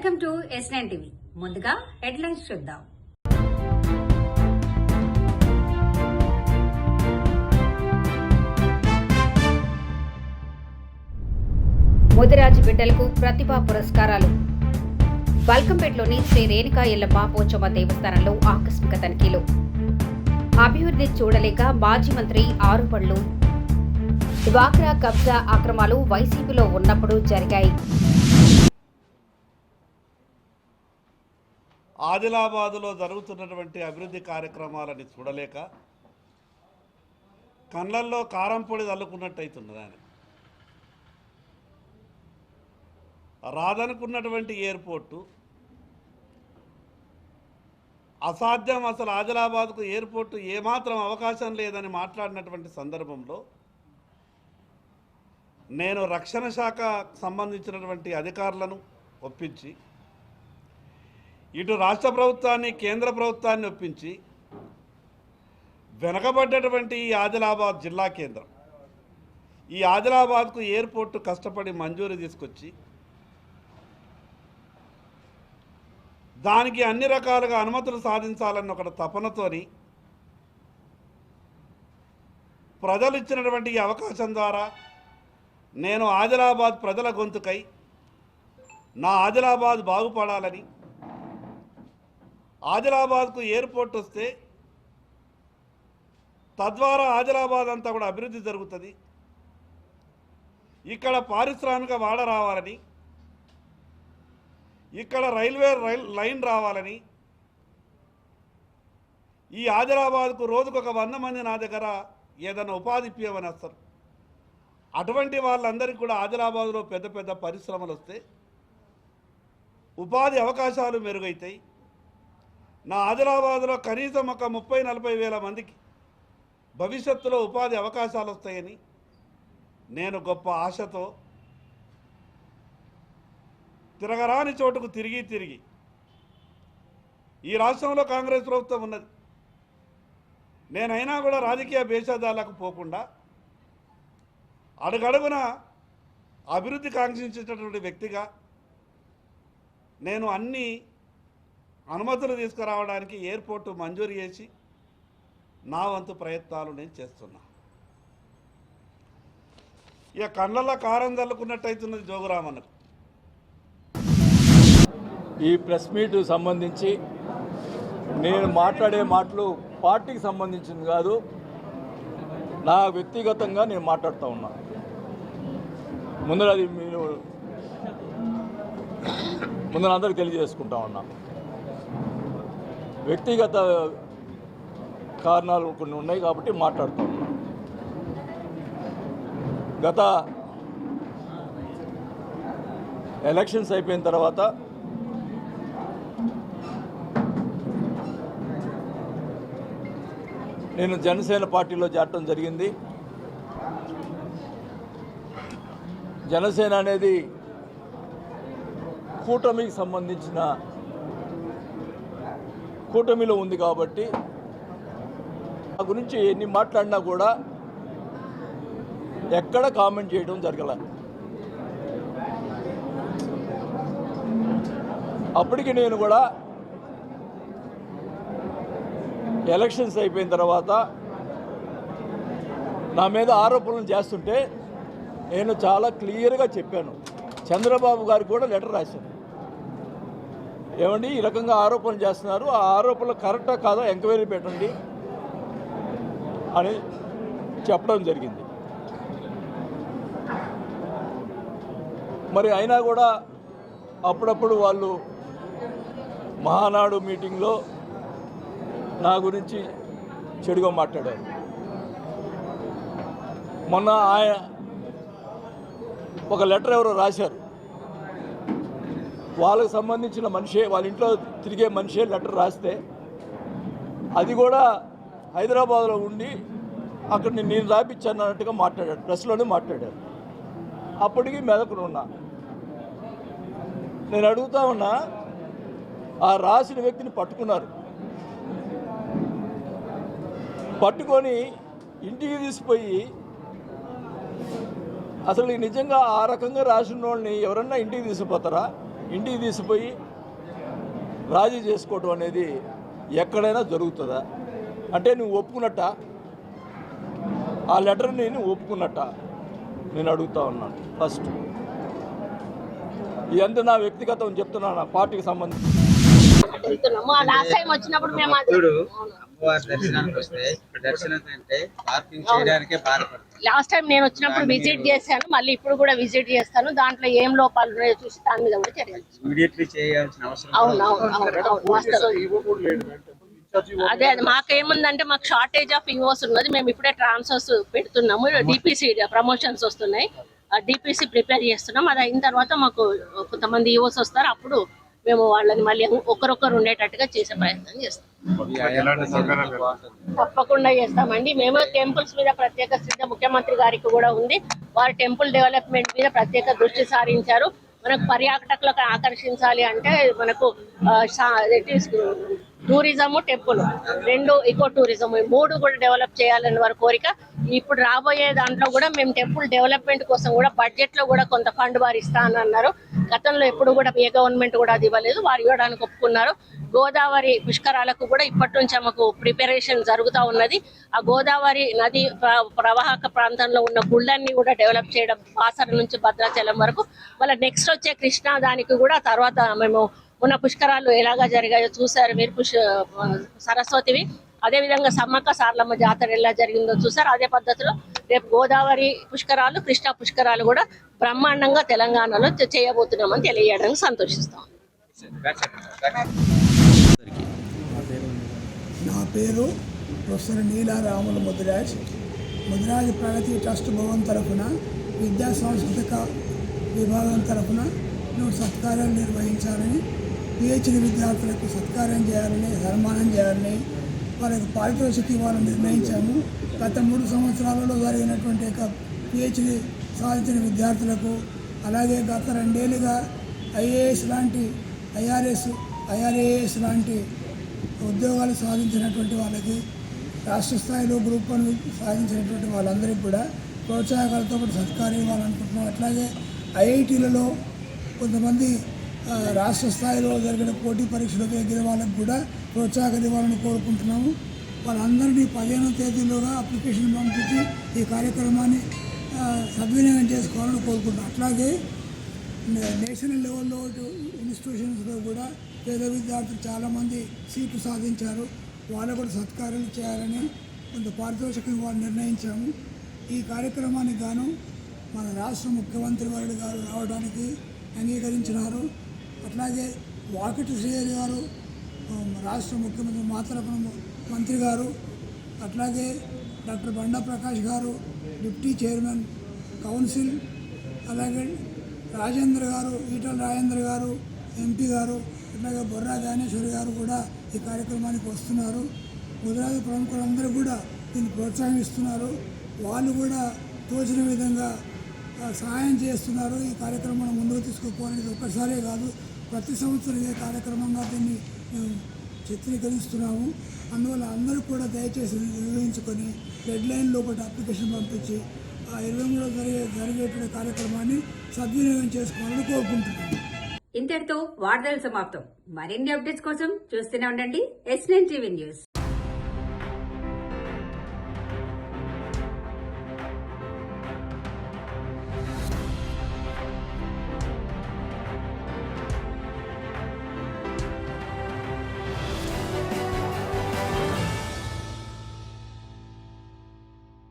Welcome to S9 TV. ముందుగా headlines చూద్దాం. ముదిరాజు బిడ్డలకు ప్రతిభా పురస్కారాలు. బల్కంపేటలోని శ్రీ రేణుకా ఎల్లమ్మ పోచమ్మ దేవస్థానంలో ఆకస్మిక తనిఖీలు. అభివృద్ధి చూడలేక మాజీ మంత్రి ఆరోపణలు. డ్వాక్రా కబ్జా అక్రమాలు వైసీపీలో ఉన్నప్పుడు జరిగాయి. ఆదిలాబాదులో జరుగుతున్నటువంటి అభివృద్ధి కార్యక్రమాలని చూడలేక కళ్ళల్లో కారం పొడి చల్లుకున్నట్టు అవుతున్నది. ఆయన రాదనుకున్నటువంటి ఎయిర్పోర్టు అసాధ్యం, అసలు ఆదిలాబాద్కు ఎయిర్పోర్టు ఏమాత్రం అవకాశం లేదని మాట్లాడినటువంటి సందర్భంలో నేను రక్షణ శాఖ సంబంధించినటువంటి అధికారులను ఒప్పించి, ఇటు రాష్ట్ర ప్రభుత్వాన్ని కేంద్ర ప్రభుత్వాన్ని ఒప్పించి వెనకబడ్డటువంటి ఈ ఆదిలాబాద్ జిల్లా కేంద్రం, ఈ ఆదిలాబాద్కు ఎయిర్పోర్టు కష్టపడి మంజూరు తీసుకొచ్చి దానికి అన్ని రకాలుగా అనుమతులు సాధించాలన్న ఒక తపనతోని ప్రజలు ఇచ్చినటువంటి ఈ అవకాశం ద్వారా నేను ఆదిలాబాద్ ప్రజల గొంతుకై నా ఆదిలాబాద్ బాగుపడాలని, ఆదిలాబాద్కు ఎయిర్పోర్ట్ వస్తే తద్వారా ఆదిలాబాద్ అంతా కూడా అభివృద్ధి జరుగుతుంది, ఇక్కడ పారిశ్రామిక వాడ రావాలని, ఇక్కడ రైల్వే లైన్ రావాలని, ఈ ఆదిలాబాద్కు రోజుకు ఒక 100 మంది నా దగ్గర ఏదైనా ఉపాధి ఇప్పియమని వస్తారు. అటువంటి వాళ్ళందరికీ కూడా ఆదిలాబాద్లో పెద్ద పెద్ద పరిశ్రమలు వస్తే ఉపాధి అవకాశాలు మెరుగవుతాయి. నా ఆదిలాబాద్లో కనీసం ఒక 30-40 వేల మందికి భవిష్యత్తులో ఉపాధి అవకాశాలు వస్తాయని నేను గొప్ప ఆశతో తిరగరాని చోటుకు తిరిగి ఈ రాష్ట్రంలో కాంగ్రెస్ ప్రభుత్వం ఉన్నది. నేనైనా కూడా రాజకీయ భేషజాలకు పోకుండా అడుగడుగున అభివృద్ధి కాంక్షించేటటువంటి వ్యక్తిగా నేను అన్ని అనుమతులు తీసుకురావడానికి ఎయిర్పోర్టు మంజూరు చేసి నా వంతు ప్రయత్నాలు నేను చేస్తున్నా. ఇక కళ్ళల్లో కారం చల్లుకున్నట్టయితున్నది జోగురామన్నకు. ఈ ప్రెస్ మీట్ సంబంధించి నేను మాట్లాడే మాటలు పార్టీకి సంబంధించింది కాదు, నా వ్యక్తిగతంగా నేను మాట్లాడుతూ ఉన్నా. ముందర అది మీరు ముందర అందరికి తెలియజేసుకుంటా ఉన్నా. వ్యక్తిగత కారణాలు కొన్ని ఉన్నాయి కాబట్టి మాట్లాడుతూ ఉన్నా. గత ఎలక్షన్స్ అయిపోయిన తర్వాత నేను జనసేన పార్టీలో చేరటం జరిగింది. జనసేన అనేది కూటమికి సంబంధించిన కూటమిలో ఉంది కాబట్టి ఆ గురించి ఎన్ని మాట్లాడినా కూడా ఎక్కడ కామెంట్ చేయడం జరగల. అప్పటికి నేను కూడా ఎలక్షన్స్ అయిపోయిన తర్వాత నా మీద ఆరోపణలు చేస్తుంటే నేను చాలా క్లియర్గా చెప్పాను. చంద్రబాబు గారికి కూడా లెటర్ రాశాను. ఏమండి, ఈ రకంగా ఆరోపణలు చేస్తున్నారు, ఆ ఆరోపణలు కరెక్టా కాదా ఎంక్వైరీ పెట్టండి అని చెప్పడం జరిగింది. మరి అయినా కూడా అప్పుడప్పుడు వాళ్ళు మహానాడు మీటింగ్లో నా గురించి చెడుగా మాట్లాడారు. మొన్న ఒక లెటర్ ఎవరో రాశారు, వాళ్ళకు సంబంధించిన మనిషే, వాళ్ళ ఇంట్లో తిరిగే మనిషే లెటర్ రాస్తే అది కూడా హైదరాబాద్లో ఉండి అక్కడ నేను రాపించాను అన్నట్టుగా మాట్లాడాడు, ప్రెస్లోనే మాట్లాడారు. అప్పటికి మెదకులు ఉన్నా. నేను అడుగుతా ఉన్నా, ఆ రాసిన వ్యక్తిని పట్టుకున్నారు. పట్టుకొని ఇంటికి తీసిపోయి అసలు నిజంగా ఆ రకంగా రాసిన వాళ్ళని ఎవరన్నా ఇంటికి తీసుకుపోతారా? ఇంటికి తీసిపోయి రాజీ చేసుకోవటం అనేది ఎక్కడైనా జరుగుతుందా? అంటే నువ్వు ఒప్పుకున్నట్ట? ఆ లెటర్ని నువ్వు ఒప్పుకున్నట్ట నేను అడుగుతా ఉన్నాను. ఫస్ట్ ఇదంతా నా వ్యక్తిగతం చెప్తున్నాను, నా పార్టీకి సంబంధించి. వెళ్తున్నాము. లాస్ట్ టైం వచ్చినప్పుడు మేము ఇప్పుడు అమ్మవారి దర్శనానికి వస్తే ఇప్పుడు దర్శనం కంటే పార్కింగ్ చేయడానికే బాధపడతాం. లాస్ట్ టైం నేను వచ్చినప్పుడు విజిట్ చేశాను, మళ్ళీ ఇప్పుడు కూడా విజిట్ చేస్తాను. దాంట్లో ఏం లోపాలు ఉన్నాయో చూసి దాని మీద కూడా చర్యలు ఇమీడియట్లీ చేయాల్సిన అవసరం అవును వాస్తవం. అదే మాకేముందంటే మాకు షార్టేజ్ ఆఫ్ ఈవోస్ ఉన్నది. మేము ఇప్పుడే ట్రాన్స్ఫర్స్ పెడుతున్నాము, డిపిసి ప్రమోషన్స్ వస్తున్నాయి, డిపిసి ప్రిపేర్ చేస్తున్నాం. అది అయిన తర్వాత మాకు కొంతమంది ఈవోస్ వస్తారు, అప్పుడు మేము వాళ్ళని మళ్ళీ ఒకరొకరు ఉండేటట్టుగా చేసే ప్రయత్నం చేస్తాం. తప్పకుండా చేస్తామండి. మేము టెంపుల్స్ మీద ప్రత్యేక శ్రద్ధ ముఖ్యమంత్రి గారికి కూడా ఉంది. వారు టెంపుల్ డెవలప్మెంట్ మీద ప్రత్యేక దృష్టి సారించారు. మనకు పర్యాటకులకు ఆకర్షించాలి అంటే మనకు టూరిజం, టెంపుల్ రెండు, ఈకో టూరిజం, మూడు కూడా డెవలప్ చేయాలని వారి కోరిక. ఇప్పుడు రాబోయే దాంట్లో కూడా మేము టెంపుల్ డెవలప్మెంట్ కోసం కూడా బడ్జెట్ లో కూడా కొంత ఫండ్ వారు ఇస్తానన్నారు. గతంలో ఎప్పుడు కూడా ఏ గవర్నమెంట్ కూడా అది ఇవ్వలేదు, వారు ఇవ్వడానికి ఒప్పుకున్నారు. గోదావరి పుష్కరాలకు కూడా ఇప్పటి నుంచే మాకు ప్రిపరేషన్ జరుగుతూ ఉన్నది. ఆ గోదావరి నది ప్రవాహక ప్రాంతంలో ఉన్న గుళ్ళన్ని కూడా డెవలప్ చేయడం, బాసర నుంచి భద్రాచలం వరకు. మళ్ళీ నెక్స్ట్ వచ్చే కృష్ణా దానికి కూడా తర్వాత మేము ఉన్న పుష్కరాలు ఎలాగా జరిగాయో చూసారు మీరు, సరస్వతివి. అదేవిధంగా సమ్మక్క సారలమ్మ జాతర ఎలా జరిగిందో చూసారు. అదే పద్ధతిలో రేపు గోదావరి పుష్కరాలు, కృష్ణా పుష్కరాలు కూడా బ్రహ్మాండంగా తెలంగాణలో చేయబోతున్నామని తెలియడానికి సంతోషిస్తాం. నా పేరు ప్రొఫెసర్ నీలా రాములు ముదిరాజ్. ముదిరాజ్ ప్రగతి ట్రస్ట్ భవన్ తరఫున విద్యా సాంస్కృతిక విభాగం తరఫున నేను సత్కారాలు నిర్వహించాలని, పిహెచ్డి విద్యార్థులకు సత్కారం చేయాలని, సన్మానం చేయాలని, వాళ్ళకి పారితోషిక ఇవ్వాలని నిర్ణయించాము. గత 3 సంవత్సరాలలో జరిగినటువంటి పిహెచ్డి సాధించిన విద్యార్థులకు, అలాగే గత 2 ఏళ్ళుగా ఐఏఎస్ లాంటి ఐఆర్ఏఎస్ లాంటి ఉద్యోగాలు సాధించినటువంటి వాళ్ళకి, రాష్ట్ర స్థాయిలో గ్రూప్ 1 సాధించినటువంటి వాళ్ళందరికీ కూడా ప్రోత్సాహకాలతో పాటు సత్కారం ఇవ్వాలనుకుంటున్నాం. అట్లాగే ఐఐటీలలో కొంతమంది రాష్ట్ర స్థాయిలో జరిగిన పోటీ పరీక్షలకు ఎగిన వాళ్ళకు కూడా ప్రోత్సాహకాలు ఇవ్వాలని కోరుకుంటున్నాము. వాళ్ళందరినీ 15వ తేదీలోగా అప్లికేషన్ పంపించి ఈ కార్యక్రమాన్ని సద్వినియోగం చేసుకోవాలని కోరుకుంటున్నాం. అట్లాగే నేషనల్ లెవెల్లో ఇన్స్టిట్యూషన్స్లో కూడా పేద విద్యార్థులు చాలామంది సీట్లు సాధించారు. వాళ్ళకు కూడా సత్కారాలు చేయాలని కొంత పారితోషికం ఇవ్వాలని నిర్ణయించాము. ఈ కార్యక్రమానికి గాను మన రాష్ట్ర ముఖ్యమంత్రి వారి గారు రావడానికి అంగీకరించినారు. అట్లాగే వాకిటి శ్రీహరి గారు, రాష్ట్ర ముఖ్యమంత్రి మాతరపున మంత్రి గారు, అట్లాగే డాక్టర్ బండా ప్రకాష్ గారు, డిప్యూటీ చైర్మన్ కౌన్సిల్, అలాగే రాజేంద్ర గారు, ఈటల రాజేంద్ర గారు ఎంపీ గారు, అట్లాగే బొర్రా జ్ఞానేశ్వరి గారు కూడా ఈ కార్యక్రమానికి వస్తున్నారు. ముదిరాజు ప్రముఖులందరూ కూడా దీన్ని ప్రోత్సహిస్తున్నారు. వాళ్ళు కూడా తోచిన విధంగా సహాయం చేస్తున్నారు. ఈ కార్యక్రమాన్ని ముందుకు తీసుకుపోవడానికి ఒక్కసారే కాదు, ప్రతి సంవత్సరం ఈ కార్యక్రమంగా దీన్ని మేము చిత్రీకరిస్తున్నాము. అందువల్ల అందరూ కూడా దయచేసి నిర్వహించుకొని డెడ్లైన్ లోపల అప్లికేషన్ పంపించి ఆ 23 జరిగేటువంటి కార్యక్రమాన్ని సద్వినియోగం చేసుకోవాలని కోరుకుంటున్నాను. ఇంతటితో వార్తలు సమాప్తం. మరిన్ని అప్డేట్స్ కోసం చూస్తూనే ఉండండి S9 టీవీ న్యూస్.